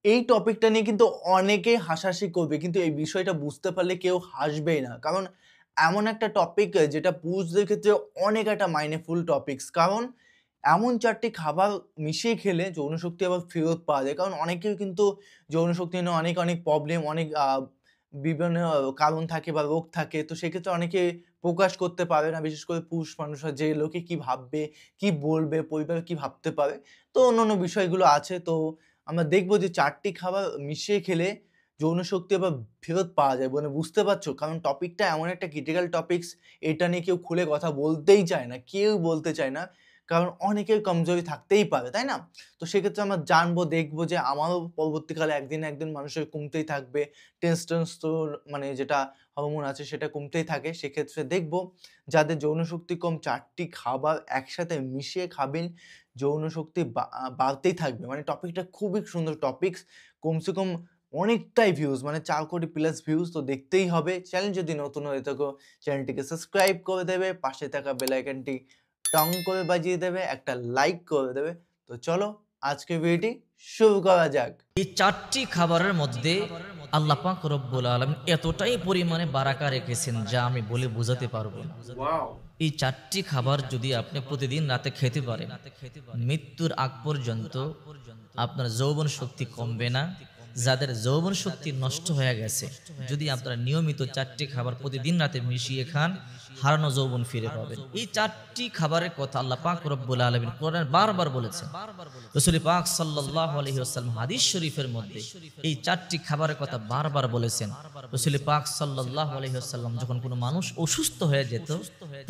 এই টপিকটা নিয়ে কিন্তু অনেকেই হাসাহাসি করবে। কিন্তু এই বিষয়টা বুঝতে পারলে কেউ হাসবেই না। কারণ এমন একটা টপিক যেটা পুরুষদের ক্ষেত্রে অনেক একটা মাইন্ডফুল টপিকস। কারণ এমন ৪ টি খাবার মিশিয়ে খেলে যৌনশক্তি আবার ফেরত পাওয়া যায়। কারণ অনেকের কিন্তু যৌনশক্তি নিয়ে অনেক প্রবলেম, অনেক বিভিন্ন কারণ থাকে বা রোগ থাকে। তো সেক্ষেত্রে অনেকে প্রকাশ করতে পারে না। বিশেষ করে পুরুষ মানুষরা যে লোকে কি ভাববে, কি বলবে, পরিবার কি ভাবতে পারে। তো অন্যান্য বিষয়গুলো আছে। তো আমরা দেখব যে ৪ টি খাবার মিশিয়ে খেলে যৌনশক্তি আবার ফেরত পাওয়া যায়। মানে বুঝতে পারছো? কারণ টপিকটা এমন একটা ক্রিটিক্যাল টপিকস, এটা নিয়ে কেউ খুলে কথা বলতেই চায় না। কেউ বলতে চায় না। কারণ অনেকের কমজোরি থাকতেই পারে, তাই না? তো সেক্ষেত্রে আমরা জানবো, দেখবো যে আমারও পরবর্তীকালে একদিন না একদিন মানুষের কমতেই থাকবে। টেস্টোস্টেরন মানে যেটা হরমোন আছে সেটা কমতেই থাকে। সেক্ষেত্রে দেখব যাদের যৌনশক্তি কম ৪ টি খাবার একসাথে মিশিয়ে খাবেন, যৌনশক্তি বাড়তেই থাকবে। মানে টপিকটা খুবই সুন্দর টপিকস। কমসে কম অনেকটাই ভিউজ মানে ৪ কোটি প্লাস ভিউজ তো দেখতেই হবে। চ্যানেল যদি নতুন হয়ে থাকো চ্যানেলটিকে সাবস্ক্রাইব করে দেবে, পাশে থাকা বেল আইকনটি টং করে বাজিয়ে দেবে, একটা লাইক করে দেবে। তো চলো আজকের ভিডিওটি শুরু করা যাক। এই ৪টি খাবারের মধ্যে আল্লাহ পাক রব্বুল আলামিন এতটাই পরিমাণে বারাকা রেখেছেন যা আমি বলে বোঝাতে পারবো না। এই ৪টি খাবার যদি আপনি প্রতিদিন রাতে খেতে পারেন, মৃত্যুর আগ পর্যন্ত আপনার যৌবন শক্তি কমবে না। যাদের যৌবন শক্তি নষ্ট হয়ে গেছে, যদি আপনারা নিয়মিত ৪টি খাবার প্রতিদিন রাতে মিশিয়ে খান, হারানো যৌবন ফিরে পাবেন। এই ৪টি খাবারের কথা আল্লাহ পাক রব্বুল আলামিন কোরআনে বারবার বলেছেন। রাসূল পাক সাল্লাল্লাহু আলাইহি ওয়াসাল্লাম হাদিস শরীফের মধ্যে এই ৪টি খাবারের কথা বারবার বলেছেন। রাসূল পাক সাল্লাল্লাহু আলাইহি ওয়াসাল্লাম যখন কোনো মানুষ অসুস্থ হয়ে যেত,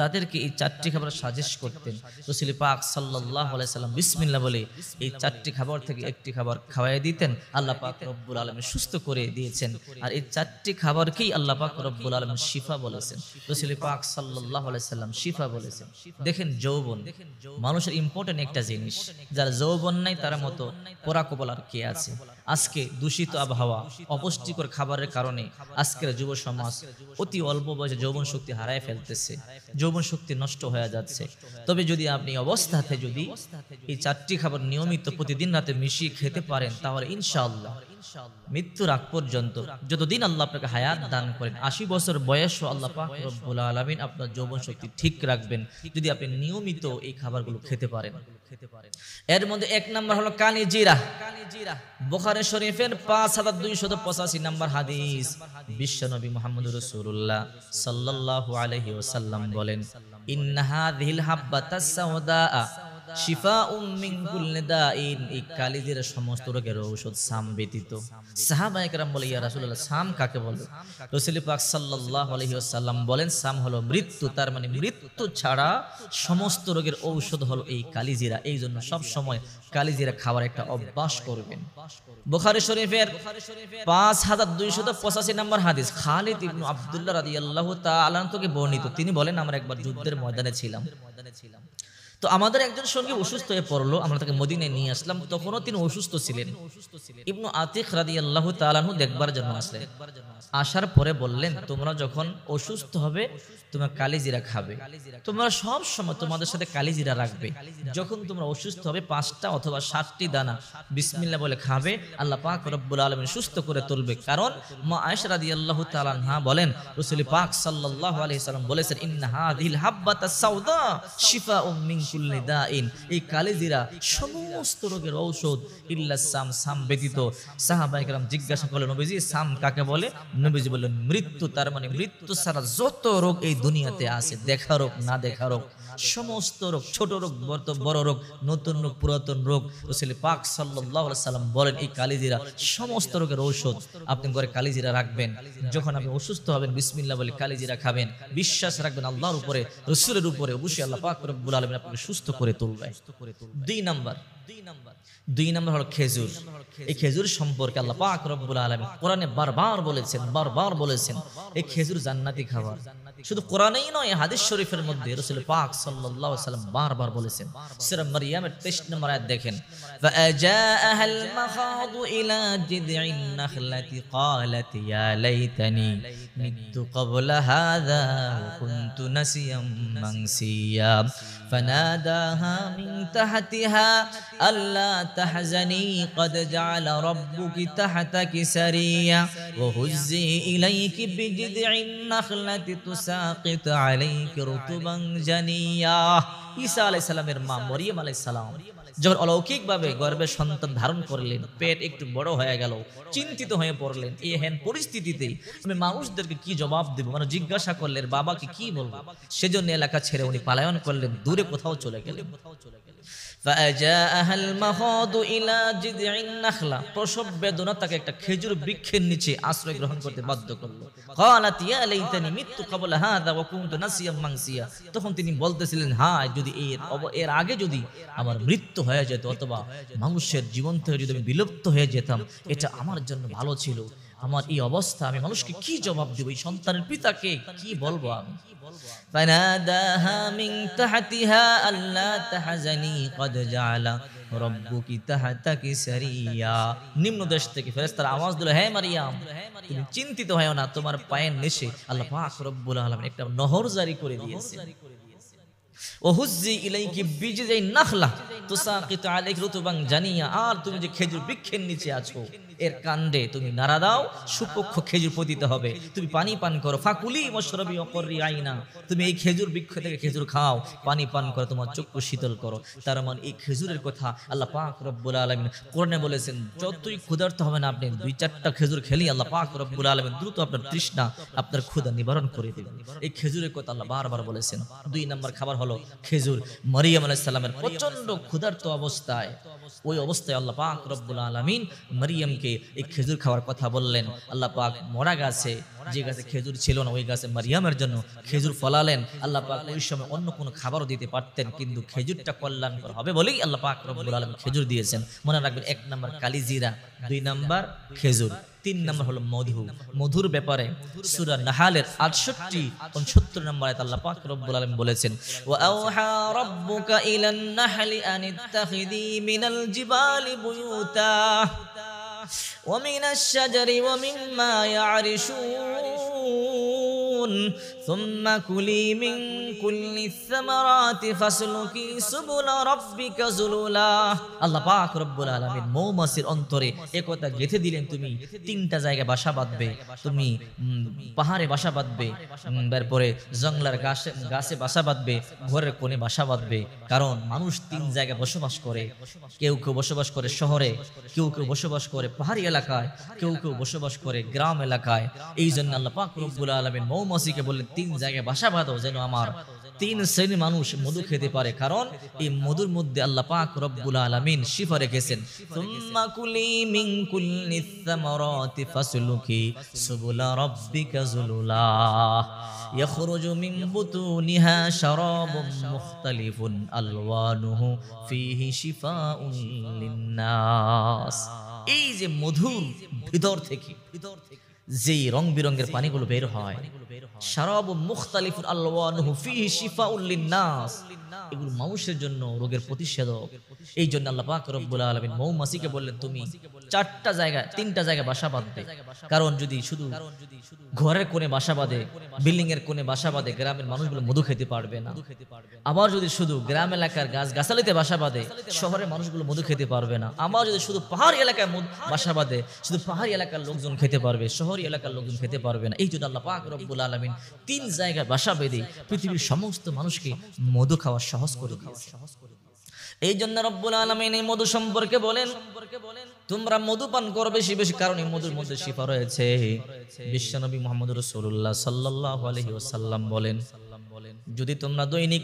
তাদেরকে এই ৪টি খাবার সাজেস্ট করতেন। রাসূল পাক সাল্লাল্লাহু আলাইহি ওয়াসাল্লাম বিসমিল্লাহ বলে এই ৪টি খাবার থেকে একটি খাবার খাওয়ায় দিতেন। আল্লাহ পাক রব্বুল আলামিন সুস্থ করে দিয়েছেন। আর এই ৪টি খাবারকেই আল্লাহ পাক রব্বুল আলামিন শিফা বলেছেন। রাসূল পাক সাল্লাল্লাহু আলাইহি ওয়াসাল্লাম শিফা বলেছেন। দেখেন যৌবন মানুষের ইম্পর্টেন্ট একটা জিনিস। যারা যৌবন নাই তার মতো পোড়া কপাল আর কে আছে? আজকে দূষিত আবহাওয়া, অপুষ্টিকর খাবারের কারণে আজকের যুব সমাজ অতি অল্প বয়সে যৌবন শক্তি হারায় ফেলতেছে, যৌবন শক্তি নষ্ট হয়ে যাচ্ছে। তবে যদি আপনি অবস্থাতে যদি এই ৪টি খাবার নিয়মিত প্রতিদিন রাতে মিশিয়ে খেতে পারেন, তাহলে ইনশাআল্লাহ মৃত্যুর আগ পর্যন্ত যতদিন আল্লাহ আপনাকে হায়াত দান করেন, ৮০ বছর বয়সও আল্লাহ পাক রব্বুল আলামিন আপনার যৌবন শক্তি ঠিক রাখবেন যদি আপনি নিয়মিত এই খাবারগুলো খেতে পারেন। এর মধ্যে ১ নাম্বার হলো কানি জিরা। বুখারী শরীফের ৫২৮৫ নাম্বার হাদিস, বিশ্বনবী মুহাম্মদুর রাসূলুল্লাহ সাল্লাল্লাহু আলাইহি ওয়াসাল্লাম বলেন, ইন্না হাযিহিল হাব্বাতাস সাওদা শিফাউম মিন কুল্লি দাইন। এই কালিজিরা সমস্ত রোগের ঔষধ, সাম ব্যতীত। সাহাবায়ে কেরাম বলে, ইয়া রাসূলুল্লাহ, সাম কাকে বলে? রাসূল পাক সাল্লাল্লাহু আলাইহি ওয়াসাল্লাম বলেন, সাম হলো মৃত্যু। তার মানে মৃত্যু ছাড়া সমস্ত রোগের ঔষধ হলো এই কালিজিরা। এই জন্য সব সময় কালিজিরা খাওয়ার একটা অভ্যাস করবেন। বুখারী শরীফের ৫২৮৫ নম্বর হাদিস, খালিদ ইবনে আব্দুল্লাহ রাদিয়াল্লাহু তাআলা থেকে বর্ণিত। তিনি বলেন, আমরা একবার যুদ্ধের ময়দানে ছিলাম। তো আমাদের একজন সঙ্গী অসুস্থ হয়ে পড়লো, আমরা তাকে মদিনায় নিয়ে আসলাম। তখনও তিনি অসুস্থ ছিলেন। ইবনু আতিক রাদিয়াল্লাহু তাআলা আনহু দেখবার জন্য আসলেন। আসার পরে বললেন, তোমরা যখন অসুস্থ হবে তোমরা কালিজিরা খাবে। তোমরা সব সময় তোমাদের সাথে কালিজিরা রাখবে। যখন তোমরা অসুস্থ হবে ৫টা অথবা ৭টি দানা বিসমিল্লাহ বলে খাবে, আল্লাহ পাক রব্বুল আলামিন সুস্থ করে তুলবে। কারণ মা আয়েশা রাদিয়াল্লাহু তাআলা আনহা বলেন, রাসূল পাক সাল্লাল্লাহু আলাইহি সাল্লাম বলেছেন, ইন্না হাযিহিল হাব্বাতাস সাওদা শিফাউম মিন কুল্লি দাইন। এই কালিজিরা সমস্ত রোগের ঔষধ, ইল্লা সাম, সাম ব্যতীত। সাহাবায়ে কেরাম জিজ্ঞাসা করলেন, নবীজি সাম কাকে বলে? নবীজি বললেন, মৃত্যু। তার মানে মৃত্যু ছাড়া যত রোগ এই দুনিয়াতে আছে, দেখা রোগ না দেখা রোগ, সমস্ত রোগ, ছোট রোগ বড় রোগ, নতুন রোগ পুরাতন রোগ, রাসূল পাক সাল্লাল্লাহু আলাইহি সাল্লাম বলেন এই কালিজিরা সমস্ত রোগের ঔষধ। আপনি ঘরে কালিজিরা রাখবেন, যখন আপনি অসুস্থ হবেন বিসমিল্লাহ বলে কালিজিরা খাবেন, বিশ্বাস রাখবেন আল্লাহর উপরে, রাসূলের উপরে, অবশ্যই আল্লাহ পাক রব্বুল আলামিন আপনাকে সুস্থ করে তুলবে। ২ নাম্বার হলো খেজুর। এই খেজুর সম্পর্কে আল্লাহ পাক রব্বুল আলামিন কোরআনে বারবার বলেছেন এই খেজুর জান্নাতি খাবার। শুধু কোরআনেই নয়, হাদিস শরীফের মধ্যে রাসূল পাক সাল্লাল্লাহু আলাইহি ওয়াসাল্লাম বারবার বলেছেন। সূরা মারইয়ামের ২৩ নম্বর আয়াত দেখেন, ফাআজাআহাল মাখাদু ইলা জিদঈন নাখলাতি ক্বালাত ইয়া লাইতানি মিতু ক্বাবলা হাযা ওয়া কুনতু নাসিয়াম মানসিয়া ফানা فناداها من تحتها ألا تحزني قد جعل ربك تحتك سريا وهزي إليك بجذع النخلة تساقط عليك رطبا جنيا ঈসা আলাইহিস সালামের মা মরিয়ম আলাইহিস সালাম যখন অলৌকিকভাবে গর্ভে সন্তান ধারণ করলেন, পেট একটু বড় হয়ে গেল, চিন্তিত হয়ে পড়লেন। এই হেন পরিস্থিতিতে আমি মানুষদেরকে কি জবাব দেব, মানে জিজ্ঞাসা করলেন বাবাকে কি বলবো। সেজন্য এলাকা ছেড়ে উনি পলায়ন করলেন, দূরে কোথাও চলে গেলেন। فأجاءها المخاض إلى جذع النخلة, প্রসব বেদনা তাকে একটা খেজুর বৃক্ষের নিচে আশ্রয় গ্রহণ করতে বাধ্য করলো। قالت يا ليتني مت قبل هذا وكنت نسيا منسيا, তখন তিনি বলতেছিলেন হায় যদি এর আগে যদি আমার মৃত্যু হয়ে যেত অথবা মানুষের জীবন থেকে যদি আমি বিলুপ্ত হয়ে যেতাম, এটা আমার জন্য ভালো ছিল। আমার এই অবস্থা, আমি মানুষকে কি জবাব দেব, এই সন্তানের পিতাকে কি বলবো আমি। فناداها من تحتها ألا تحزني قد جعل ربك تحتك سريا, নিম্ন দেশ থেকে ফেরেশতারা আওয়াজ দিল, হে মারিয়াম তুমি চিন্তিত হয়ো না, তোমার পায়ের নিচে আল্লাহ পাক রব্বুল আলামিন একটা নহর জারি করে দিয়েছে। ওহুজ্জি ইলাইকি বিজদাই নাখলা তুসাকিতু আলাইকি রুতুবান জানিয়া, আর তুমি যে খেজুর বৃক্ষের নিচে আছো এর কাণ্ডে তুমি নাড়া দাও, সুপক্ষ খেজুর পতিত হবে, তুমি পানি পান করো। ফাকুলি ওয়াশরাবি ওয়াকরি আইনা, তুমি এই খেজুর বৃক্ষ থেকে খেজুর খাও, পানি পান করো, তোমার চক্ষু শীতল করো। তার মানে এই খেজুরের কথা আল্লাহ পাক রব্বুল আলামিন কোরআনে বলেছেন, যতই ক্ষুধার্ত হবে না আপনি 2-4টা খেজুর খেলেই আল্লাহ পাক রব্বুল আলামিন দ্রুত আপনার তৃষ্ণা, আপনার ক্ষুধা নিবারণ করে দেবেন। এই খেজুরের কথা আল্লাহ বারবার বলেছেন। 2 নম্বর খাবার হলো খেজুর। মরিয়ম আলাইহিস সালামের প্রচন্ড ক্ষুধার্ত অবস্থায়, ওই অবস্থায় আল্লাহ পাক রব্বুল আলামিন মরিয়মকে এই খেজুর খাওয়ার কথা বললেন। আল্লাহ পাক মরা গাছে, যে গাছে খেজুর ছিল না ওই গাছে মরিয়মের জন্য খেজুর ফলালেন। আল্লাহ পাক ওই সময় অন্য কোনো খাবারও দিতে পারতেন, কিন্তু খেজুরটা কল্যাণকর হবে বলেই আল্লাহ পাক রব্বুল আলামিন খেজুর দিয়েছেন। মনে রাখবেন, 1 নম্বর কালিজিরা, 2 নম্বর খেজুর, 3 নম্বর হলো মধু। মধুর ব্যাপারে সূরা নাহালের 68-69 নম্বর আয়াত আল্লাহ পাক রব্বুল আলামিন বলেছেন, ওয়া আওহা রাব্বুকা ইলান নাহলি আন ইত্তাখিযি মিনাল জিবালি বুয়ুতা ওয়া মিনাশ শাজারি ওয়া মিম্মা ইয়া'রিশুন সুম্মা কুলি মিন কুল্লিস সামারাতি ফাসলুকি সুবুলা রাব্বিকা যুলুলা। আল্লাহ পাক রব্বুল আলামিন মৌমাছির অন্তরে একথা গেঁথে দিলেন, তুমি 3টা জায়গায় বাসা বাঁধবে, তুমি পাহাড়ে বাসা বাঁধবে, তারপরে জঙ্গলার গাছে বাসা বাঁধবে, ঘরের কোণে বাসা বাঁধবে। কারণ মানুষ 3 জায়গায় বসবাস করে, কেউ কেউ বসবাস করে শহরে, কেউ কেউ বসবাস করে পাহাড়ি এলাকায়, কেউ কেউ বসবাস করে গ্রাম এলাকায়। এই জন্য আল্লাহ পাক রব্বুল আলামিন মৌমাছিকে বললেন 3 জায়গায় বাসা বাঁধো, যেন আমার 3 শ্রেণীর মানুষ মধু খেতে পারে। কারণ এই মধুর মধ্যে আল্লাহ পাক রব্বুল আলামিন শিফা রেখেছেন। সুম্মা কুলি মিন কুল্লিস সামারাতি ফাসলুকি সুবুলা রাব্বিকা যুলুলা ইয়াখরুজু মিন বুতুনিহা শারাবুম মুখতালিফুন আলওয়ানুহু ফীহি শিফাউন লিন্নাস। এই যে মধুর ভিতর থেকে যেই রং বিরঙের পানিগুলো বের হয়, শারাবুম মুখতালিফুন আলওয়ানুহু ফীহি শিফাউন লিন্নাস, এগুলো মানুষের জন্য রোগের প্রতিষেধক। এই জন্য আল্লাহ পাক রব্বুল আলামিন মৌমাছিকে বললেন তুমি 3টা জায়গায় বাসা বাঁধবে। কারণ যদি শুধু ঘরের কোণে বাসা বাঁধে, বিল্ডিং এর কোণে বাসা বাঁধে, গ্রামের মানুষগুলো মধু খেতে পারবে না। আবার যদি শুধু গ্রাম এলাকার গাছগাছালিতে বাসা বাঁধে, শহরের মানুষগুলো মধু খেতে পারবে না। আবার যদি শুধু পাহাড়ি এলাকায় বাসা বাঁধে, শুধু পাহাড়ি এলাকার লোকজন খেতে পারবে, শহরি এলাকার লোকজন খেতে পারবে না। এই জন্য আল্লাহ পাক রব্বুল আলামিন 3 জায়গায় বাসা বেঁধে পৃথিবীর সমস্ত মানুষকে মধু খাওয়া সহজ করে দিয়েছে। এই জন্য রব্বুল আলামিন এই মধু সম্পর্কে বলেন, তোমরা মধু পান করো বেশি বেশি, কারণ এই মধুর মধ্যে শিফা রয়েছে। বিশ্বনবী মুহাম্মদ রাসূলুল্লাহ সাল্লাল্লাহু আলাইহি ওয়াসাল্লাম বলেন, যদি তোমরা দৈনিক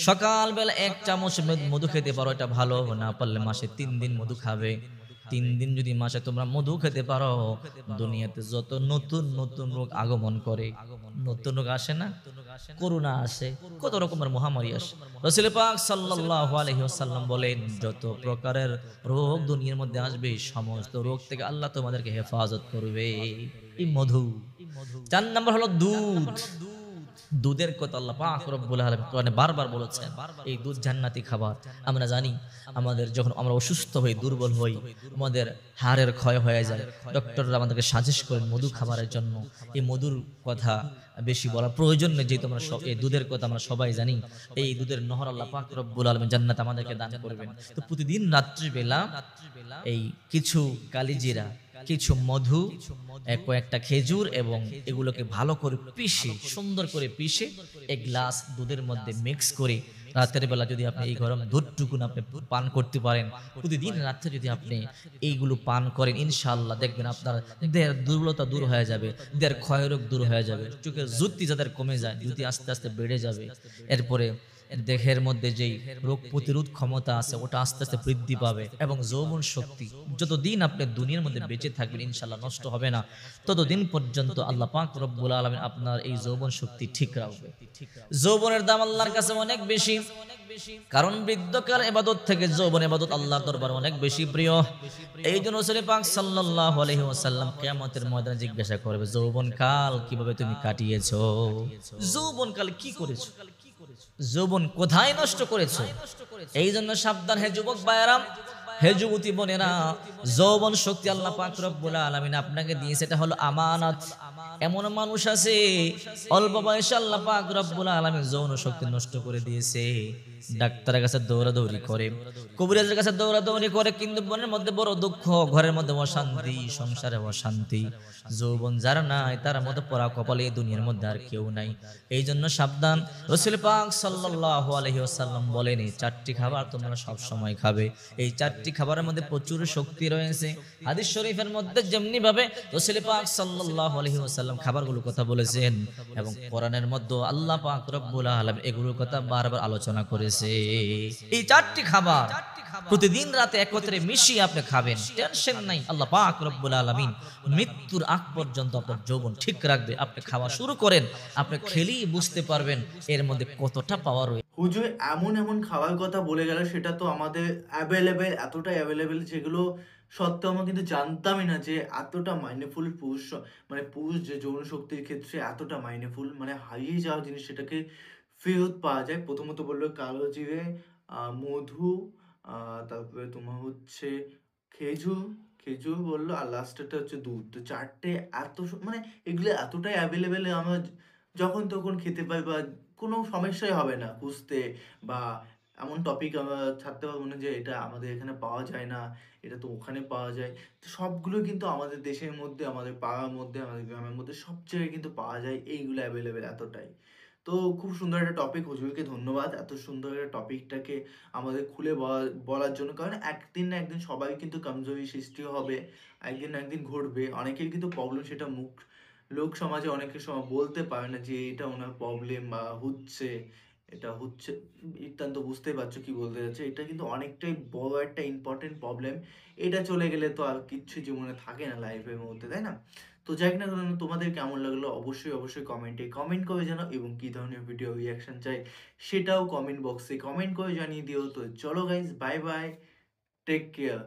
সকালবেলা 1 চামচ মধু খেতে পারো এটা ভালো, না পারলে মাসে 3 দিন মধু খাবে। 3 দিন যদি মাসে তোমরা মধু খেতে পারো, দুনিয়াতে যত নতুন নতুন রোগ আগমন করে, নতুন রোগ আসে না, করোনা আসে, কত রকমের মহামারী আসে, রাসূল পাক সাল্লাল্লাহু আলাইহি ওয়াসাল্লাম বলেন যত প্রকারের রোগ দুনিয়ার মধ্যে আসবে সমস্ত রোগ থেকে আল্লাহ তোমাদেরকে হেফাজত করবে এই মধু। 4 নম্বর হলো দুধ। দুধের কথা আল্লাহ পাক রব্বুল আলামিন কোরআনে বারবার বলেছেন, এই দুধ জান্নাতি খাবার। আমরা জানি আমাদের যখন আমরা অসুস্থ হই, দুর্বল হই, আমাদের হাড়ের ক্ষয় হয়ে যায়, ডক্টররা আমাদেরকে সাজেস্ট করেন মধু খাবারের জন্য। এই মধুর কথা বেশি বলার প্রয়োজন নেই, যেহেতু আমরা এই দুধের কথা আমরা সবাই জানি। এই দুধের নহর আল্লাহ পাক রব্বুল আলামিন জান্নাত আমাদেরকে দান করবেন। তো প্রতিদিন রাত্রিবেলা এই কিছু কালিজিরা, কিছু মধু, কয়েকটা খেজুর এবং এগুলোকে ভালো করে পিষে, সুন্দর করে পিষে এক গ্লাস দুধের মধ্যে মিক্স করে রাতের বেলা যদি আপনি এই গরম দুধটুকুন আপনি পান করতে পারেন, প্রতিদিন রাত্রে যদি আপনি এইগুলো পান করেন, ইনশাআল্লাহ দেখবেন আপনার দেহের দুর্বলতা দূর হয়ে যাবে, দেহের ক্ষয়রোগ দূর হয়ে যাবে, চোখের জ্যোতি যাদের কমে যায় জ্যোতি আস্তে আস্তে বেড়ে যাবে। এরপরে দেহের মধ্যে যেই রোগ প্রতিরোধ ক্ষমতা আছে ওটা আস্তে আস্তে বৃদ্ধি পাবে, এবং যৌবন শক্তি যতদিন আপনি দুনিয়ার মধ্যে বেঁচে থাকবেন ইনশাআল্লাহ নষ্ট হবে না, ততদিন পর্যন্ত আল্লাহ পাক রব্বুল আলামিন আপনার এই যৌবন শক্তি ঠিক রাখবে। যৌবনের দাম আল্লাহর কাছে অনেক বেশি, কারণ বৃদ্ধকাল ইবাদত থেকে যৌবন ইবাদত আল্লাহর দরবারে অনেক বেশি প্রিয়। এই জন্য রাসূল পাক সাল্লাল্লাহু আলাইহি ওয়াসাল্লাম কিয়ামতের ময়দানে জিজ্ঞাসা করবে, যৌবনকাল কিভাবে তুমি কাটিয়েছো, যৌবনকাল কি করেছো, যৌবন কোথায় নষ্ট করেছো। এই জন্য সাবধান হে যুবক ভাইয়েরা, হে যুবতী বোনেরা, যৌবন শক্তি আল্লাহ পাক রব্বুল আলামিন আপনাকে দিয়েছে, এটা হলো আমানত। এমন মানুষ আছে অল্প বয়সে আল্লাহ পাক রব্বুল আলামিন যৌন শক্তি নষ্ট করে দিয়েছে, ডাক্তারের কাছে দৌড়াদৌড়ি করে, কবিরাজের কাছে দৌড়াদৌড়ি করে, কিন্তু মনের মধ্যে বড় দুঃখ, ঘরের মধ্যে অশান্তি, সংসারে অশান্তি। যৌবন যার নাই তার মতো পড়া কপালে এই দুনিয়ার মধ্যে আর কেউ নাই। এই জন্য সাবধান। রাসূল পাক সাল্লাল্লাহু আলাইহি ওয়াসাল্লাম বলেন, এই চারটি খাবার তোমরা সব সময় খাবে। এই চারটি খাবারের মধ্যে প্রচুর শক্তি রয়েছে। হাদিস শরীফের মধ্যে যেমনি ভাবে রাসূল পাক সাল্লাল্লাহু আলাইহি ওয়াসাল্লাম খাবারগুলোর কথা বলেছেন, এবং কোরআনের মধ্যে আল্লাহ পাক রব্বুল আলামিন এগুলোর কথা বারবার আলোচনা করেছে। এই চারটি খাবার প্রতিদিন রাতে একত্রে মিশিয়ে আপনি খাবেন, টেনশন নাই। আল্লাহ পাক রব্বুল আলামিন মৃত্যুর আগ পর্যন্ত আপনার যৌবন ঠিক রাখবে। আপনি খাওয়া শুরু করেন, আপনি খেলেই বুঝতে পারবেন এর মধ্যে কতটা পাওয়ার রয়েছে। হুজুর এমন এমন খাওয়ার কথা বলে গেল, সেটা তো আমাদের অ্যাভেলেবেল, এতটাই অ্যাভেলেবেল, যেগুলো সত্ত্বেও আমরা কিন্তু জানতামই না যে এতটা মাইন্ডফুল পুরুষ, মানে পুরুষ যে যৌন শক্তির ক্ষেত্রে এতটা মাইন্ডফুল, মানে হারিয়ে যাওয়া জিনিস সেটাকে ফেরত পাওয়া যায়। প্রথমত বললো কালো জিরে, মধু, তারপরে তোমার হচ্ছে খেজুর, খেজুর বললো, আর লাস্টেরটা হচ্ছে দুধ। তো চারটে এত মানে এগুলো এতটাই অ্যাভেলেবেল, আমরা যখন তখন খেতে পাই, বা কোনো সমস্যাই হবে না খুঁজতে, বা এমন টপিক আমরা ছাড়তে পারবো না যে এটা আমাদের এখানে পাওয়া যায় না, এটা তো ওখানে পাওয়া যায়। তো সবগুলো কিন্তু আমাদের দেশের মধ্যে, আমাদের পাড়ার মধ্যে, আমাদের গ্রামের মধ্যে সব জায়গায় কিন্তু পাওয়া যায়, এইগুলো অ্যাভেলেবেল এতটাই। তো খুব সুন্দর একটা টপিক, হুজুরকে ধন্যবাদ এত সুন্দর একটা টপিকটাকে আমাদের খুলে বলার জন্য। কারণ একদিন না একদিন সবাই কিন্তু কমজোরি সৃষ্টি হবে, একদিন না একদিন ঘটবে। অনেকের কিন্তু প্রবলেম, সেটা লোক সমাজে অনেকের সময় বলতে পারে না যে এটা ওনার প্রবলেম বা হচ্ছে, এটা হচ্ছে ইত্যান্ত। বুঝতেই পারছো কি বলতে যাচ্ছে, এটা কিন্তু অনেকটাই বড় একটা ইম্পর্টেন্ট প্রবলেম। এটা চলে গেলে তো আর কিচ্ছু জীবনে থাকে না লাইফের মধ্যে, তাই না? তো যাই না কেন, তোমাদের কেমন লাগলো অবশ্যই অবশ্যই কমেন্টে কমেন্ট করে জানাও, এবং কী ধরনের ভিডিও রিয়াকশন চাই সেটাও কমেন্ট বক্সে কমেন্ট করে জানিয়ে দিও। তো চলো guys, bye bye, take care.